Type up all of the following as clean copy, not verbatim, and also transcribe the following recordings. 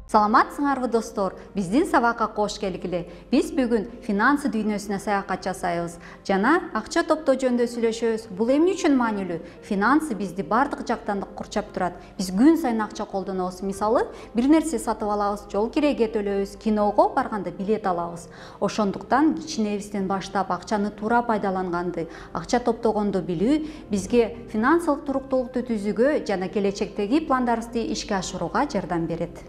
Саламатсыңарбы достор, биздин сабакка кош келгиле. Биз бүгүн финансы дүйнөсүнө саякат жасайбыз. Жана акча топтоо жөнүндө сүйлөшөбүз. Бул эмне үчүн маанилүү? Финансы бизди бардык жактан курчап турат. Биз күн сайын акча колдонобуз. Мисалы, бир нерсе сатып алабыз, жол киреге төлөйбүз, киного барганда билет алабыз. Ошондуктан кичинебизден баштап акчаны туура пайдаланганды, акча топтогонду билүү бизге финансылык туруктуулукту түзүүгө жана келечектеги пландарыбызды ишке ашырууга жардам берет.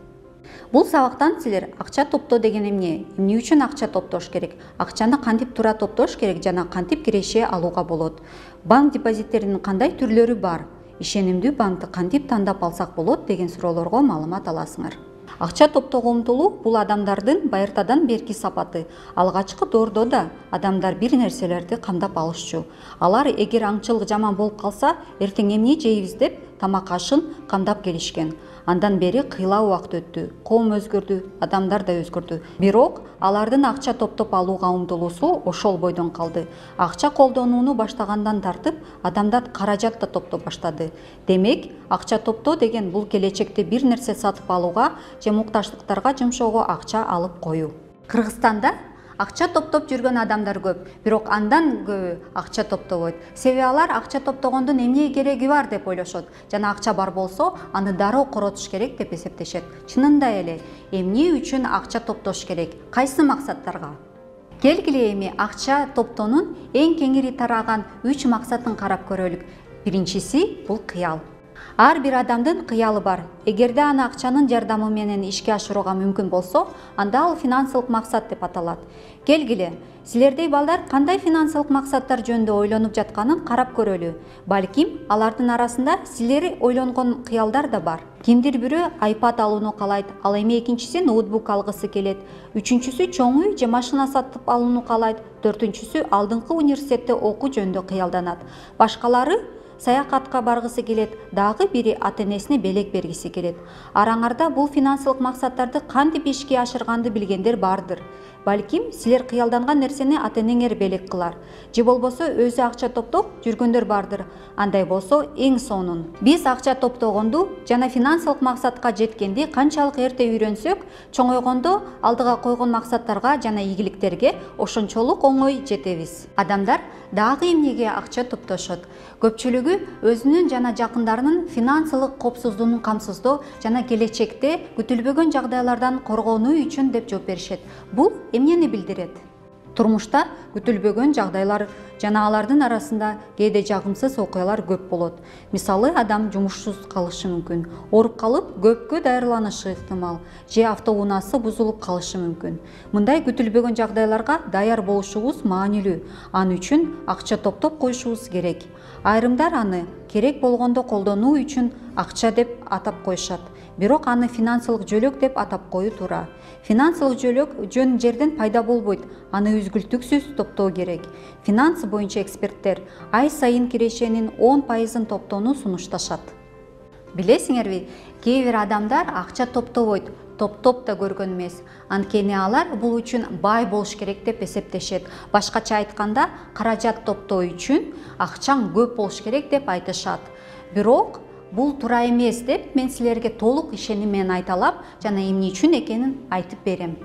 Бул сабактан силер акча топтоо деген эмне үчүн акча топтош керек, акчаны кантип туура топтош керек жана кантип киреше алууга болот, банк депозиттеринин кандай түрлөрү бар, ишенимдүү банкты кантип тандап алсак болот деген суроолорго маалымат аласыңар. Акча топтоого умтулуу бул адамдардын байыртадан берки сапаты. Алгачкы доордо да адамдар бир нерселерди камдап алышчу. Алар эгер аңчылык жаман болуп калса, эртең эмне жейбиз деп тамак ашын камдап келишкен. Андан бери кыйла убакыт өттү, коом өзгөрдү, адамдар да өзгөрдү. Бирок алардын акча топтоп алууга умтулуусу ошол бойдон калды. Акча колдонууну баштагандан тартып, адамдар каражат да топтоп баштады. Демек, акча топтоо деген бул келечекте бир нерсе сатып алууга же муктаждыктарга жумшоого акча алып коюу. Кыргызстанда акча топтоп жүргөн адамдар көп, бирок андан көбү акча топтобойт. Себеби алар акча топтогондун эмне кереги бар деп ойлошот. Жана акча бар болсо, аны дароо коротуш керек деп эсептешет. Чынында эле, эмне үчүн акча топтош керек? Кайсы максаттарга? Келгиле эми акча топтоонун эң кеңири тараган 3 максатын карап көрөлүк. Биринчиси бул кыял. Ар бир адамдын кыялы бар. Эгерде аны акчанын жардамы менен ишке ашырууга мүмкүн болсо, анда ал финансылык максат деп аталат. Келгиле, силердей балдар кандай финансылык максаттар жөнүндө ойлонуп жатканын карап көрөлү. Балким, алардын арасында силер ойлонгон кыялдар да бар. Кимдир бирөө iPad алууну каалайт, ал эми экинчиси ноутбук алгысы келет, үчүнчүсү чоң үй же машина сатып алууну каалайт, төртүнчүсү алдыңкы университетте окуу жөнүндө кыялданат. Башкалары саякатка баргысы келет, дагы бири ата-энесине белек бергиси келет. Араңарда бул финансылык максаттарды кантип ишке ашырганды билгендер бардыр. Балким, силер кыялданган нерсени ата-энеңер белек кылар. Же болбосо өзү акча топтоп жүргөндөр бардыр. Андай болсо эң сонун. Биз акча топтогонду жана финансылык максатка жеткенди канчалык эрте үйрөнсөк, чоңойгондо алдыга койгон максаттарга жана ийгиликтерге ошончолук оңой жетебиз. Адамдар дагы эмнеге акча топтошот? Көпчүлүгү өзүнүн жана жакындарынын финансылык коопсуздугун камсыздоо жана келечекте күтүлбөгөн жагдайлардан коргонуу үчүн деп жооп беришет. Бул эмнени билдирет? Турмушта күтүлбөгөн жагдайлар жана алардын арасында кээде жагымсыз окуялар көп болот. Мисалы, адам жумушсуз калышы мүмкүн, ооруп калып көпкө даярланышы ыктымал, же автоунаасы бузулуп калышы мүмкүн. Мындай күтүлбөгөн жагдайларга даяр болушубуз маанилүү. Аны үчүн акча топтоп коюшубуз керек. Айрымдар аны керек болгондо колдонуу үчүн акча деп атап коюшат. Бирок аны финансылык жөлөк деп атап коюу туура. Финансылык жөлөк жөн жерден пайда болбойт, аны үзгүлтүксүз топтоо керек. Финансы боюнча эксперттер ай сайын кирешенин 10%-ын топтоону сунушташат. Билесиңерби, кээ бир адамдар акча топтобойт, топтоп да көргөн эмес. Анткени алар бул үчүн бай болуш керек деп эсептешет. Башкача айтканда, каражат топтоо үчүн акчаң көп болуш керек деп айтышат. Бирок бул туура эмес деп мен силерге толук ишеним менен айта алам жана эмне үчүн экенин айтып берем.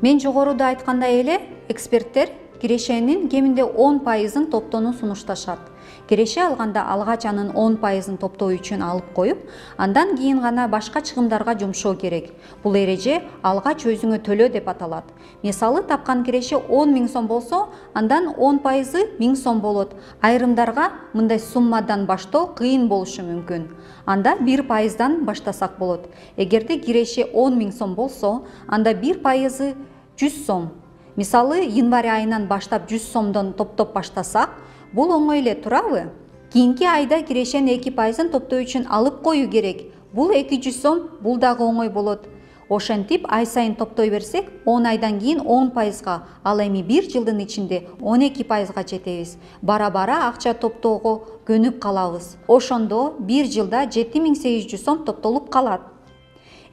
Мен жогоруда айткандай эле, эксперттер кирешенин кеминде 10%-ын топтоону сунушташат. Киреше алганда алгач анын 10%-ын топтоо үчүн алып коюп, андан кийин гана башка чыгымдарга жумшоо керек. Бул эреже алгач өзүңө төлөө деп аталат. Мисалы, тапкан киреше 10 000 сом болсо, андан 10%-ы 1000 сом болот. Айрымдарга мындай суммадан баштоо кыйын болушу мүмкүн. Анда 1%-дан баштасак болот. Эгерде киреше 10 000 сом болсо, анда 1%-ы 100 сом. Мисалы, январь айынан баштап 100 сомдон топтоп баштасак, бул оңой эле, туурабы? Кийинки айда кирешенин 2%-ын топтоо үчүн алып коюу керек. Бул 200 сом, бул дагы оңой болот. Ошентип ай сайын топтой берсек, 10 айдан кийин 10%-га, ал эми 1 жылдын ичинде 12%-га жетебиз. Бара-бара акча топтоого көнүп калабыз. Ошондо 1 жылда 7800 сом топтолуп калат.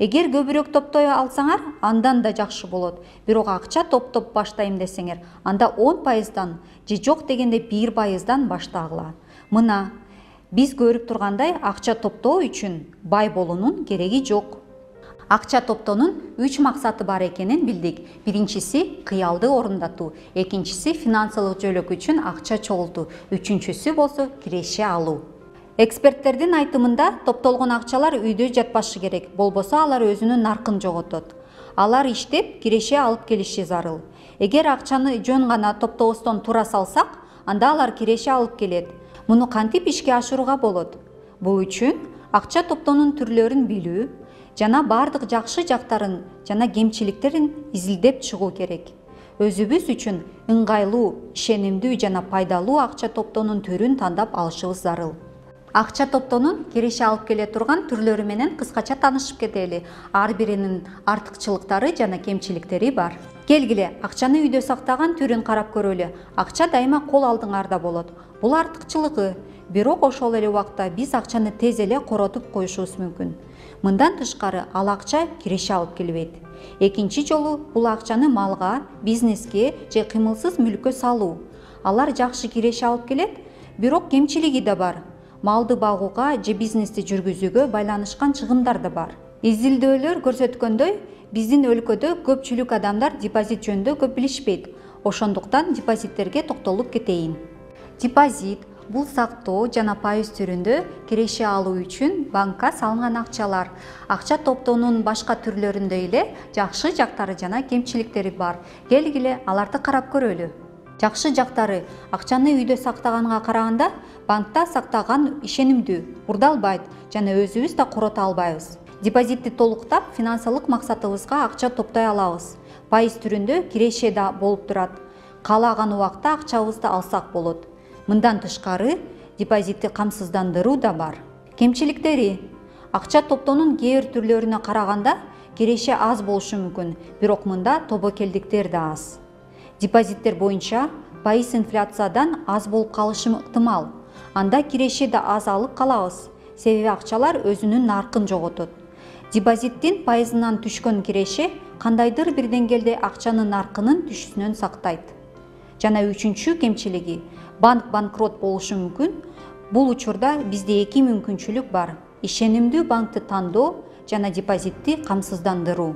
Эгер көбүрөөк топтой алсаңар, андан да жакшы болот. Бирок акча топтоп баштайм десеңер, анда 10%-дан же жок дегенде 1%-дан баштагыла. Мына, биз көрүп тургандай акча топтоо үчүн бай болуунун кереги жок. Акча топтоонун 3 максаты бар экенин билдик. Биринчиси кыялды орундатуу, экинчиси финансылык жөлөк үчүн акча чогултуу, үчүнчүсү болсо киреше алуу. Эксперттердин айтымында топтолгон акчалар үйдө жатпашы керек, болбосо алар өзүнүн наркын жоготот. Алар иштеп киреше алып келиши зарыл. Эгер акчаны жөн гана топтобостон тура салсак, анда алар киреше алып келет. Муну кантип ишке ашырууга болот? Бул үчүн акча топтоонун түрлөрүн билүү жана бардык жакшы жактарын жана кемчиликтерин изилдеп чыгуу керек. Өзүбүз үчүн ыңгайлуу, ишенимдүү жана пайдалуу акча топтоонун түрүн тандап алышыбыз зарыл. Акча топтоонун киреше алып келе турган түрлөрү менен кыскача таанышып кетели. Ар биринин артыкчылыктары жана кемчиликтери бар. Келгиле, акчаны үйдө сактаган түрүн карап көрөлү. Акча дайыма кол алдыңарда болот. Бул артыкчылыгы. Бирок ошол эле убакта биз акчаны тез эле коротуп коюшубуз мүмкүн. Мындан тышкары ал акча киреше алып келбейт. Экинчи жолу бул акчаны малга, бизнеске же кыймылсыз мүлккө салуу. Алар жакшы киреше алып келет, бирок кемчилиги да бар. Малды багууга же бизнести жүргүзүүгө байланышкан чыгымдар да бар. Изилдөөлөр көрсөткөндөй, биздин өлкөдө көпчүлүк адамдар депозит жөнүндө көп билишпейт. Ошондуктан депозиттерге токтолуп кетейин. Депозит бул сактоо жана пайыз түрүндө киреше алуу үчүн банкка салынган акчалар. Акча топтоонун башка түрлөрүндөй эле жакшы жактары жана кемчиликтери бар. Келгиле, аларды карап көрөлү. Жакшы жактары: акчаны үйдө сактаганга караганда банкта сактаган ишенимдүү, урдалбайт жана өзүбүз да корото албайбыз. Депозитти толуктап, финансылык максатыбызга акча топтой алабыз. Пайыз түрүндө киреше да болуп турат. Каалаган убакта акчабызды алсак болот. Мындан тышкары, депозитти камсыздандыруу да бар. Кемчиликтери: акча топтоонун кээ бир түрлөрүнө караганда киреше аз болушу мүмкүн, бирок мында тобокелдиктер да аз. Депозиттер боюнча пайыз инфляциядан аз болуп калышы ыктымал. Анда киреше да аз алып калабыз, себеби акчалар өзүнүн наркын жоготот. Депозиттин пайызынан түшкөн киреше кандайдыр бир деңгээлде акчанын наркынын түшүүнөн сактайт. Жана үчүнчү кемчилиги: банк банкрот болушу мүмкүн. Бул учурда бизде эки мүмкүнчүлүк бар: ишенимдүү банкты тандоо жана депозитти камсыздандыруу.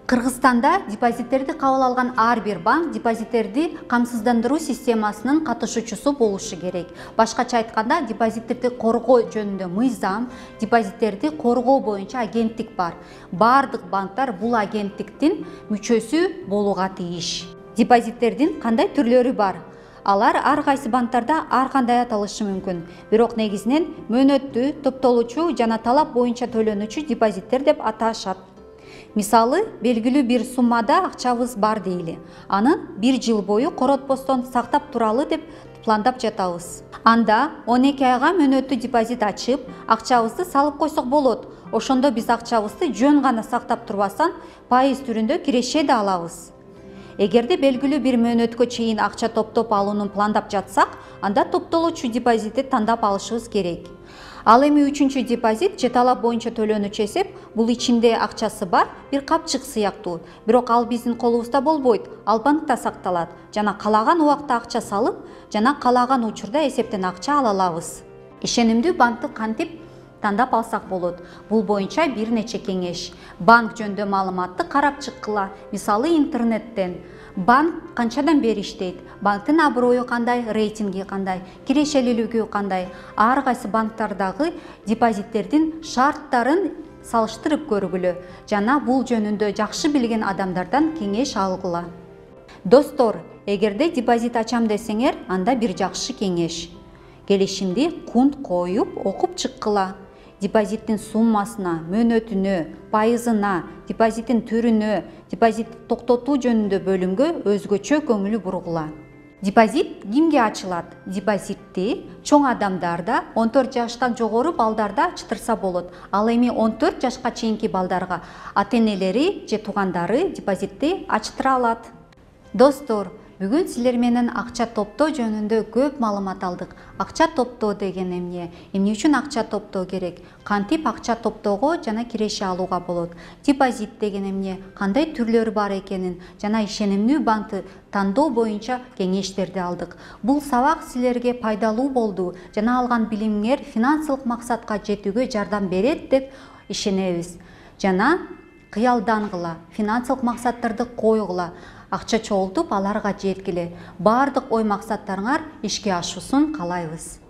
Кыргызстанда депозиттерди кабыл алган ар бир банк депозиттерди камсыздандыруу системасынын катышуучусу болушу керек. Башкача айтканда, депозиттерди коргоо жөнүндө мыйзам, депозиттерди коргоо боюнча агенттик бар. Бардык банктар бул агенттиктин мүчөсү болууга тийиш. Депозиттердин кандай түрлөрү бар? Алар ар кайсы банктарда ар кандай аталышы мүмкүн. Бирок негизинен мөөнөттүү, топтолуучу жана талап боюнча төлөнүүчү депозиттер деп аташат. Мисалы, белгилүү бир суммада акчабыз бар дейли. Аны 1 жыл бою коротпостон сактап туралы деп пландап жатабыз. Анда 12 айга мөөнөттүү депозит ачып, акчабызды салып койсок болот. Ошондо биз акчабызды жөн гана сактап турбастан, пайыз түрүндө киреше да алабыз. Эгерде белгилүү бир мөөнөткө чейин акча топтоп алууну пландап жатсак, анда топтолуучу депозитти тандап алышыбыз керек. Ал эми үчүнчү депозит же талап боюнча төлөнүүчү эсеп, бул ичинде акчасы бар бир капчык сыяктуу. Бирок ал биздин колубузда болбойт, ал банкта сакталат жана каалаган убакта акча салып, жана каалаган учурда эсептен акча ала алабыз. Ишенимдүү банкты кантип тандап алсак болот? Бул боюнча бир нече кеңеш. Банк жөнүндө маалыматты карап чыккыла, мисалы интернеттен. Банк канчадан бери иштейт? Банктын аброю кандай, рейтинги кандай, кирешелүүлүгү кандай? Ар кайсы банктардагы депозиттердин шарттарын салыштырып көргүлө жана бул жөнүндө жакшы билген адамдардан кеңеш алгыла. Достор, эгерде депозит ачам десеңер, анда бир жакшы кеңеш. Келишимди кунт коюп, окуп чыккыла. Депозиттин суммасына, мөөнөтүнө, пайызына, депозиттин түрүнө, депозитти токтотуу жөнүндө бөлүмгө өзгөчө көңүл бургула. Депозит кимге ачылат? Депозитти чоң адамдарда, 14 жаштан жогору балдарда ачтырса болот. Ал эми 14 жашка чейинки балдарга ата-энелери же туугандары депозитти ачтыра алат. Достор, бүгүн силер менен акча топтоо жөнүндө көп маалымат алдык. Акча топтоо деген эмне? Эмне үчүн акча топтоо керек? Кантип акча топтоого жана киреше алууга болот? Депозит деген эмне? Кандай түрлөрү бар экенин жана ишенимдүү банкты тандоо боюнча кеңештерди алдык. Бул сабак силерге пайдалуу болду жана алган билимиңер финансылык максатка жетүүгө жардам берет деп ишенебиз. Жана кыялдангыла, финансылык максаттарды койгула, акча чогултуп аларга жеткиле. Бардык ой максаттарыңар ишке ашуусун каалайбыз.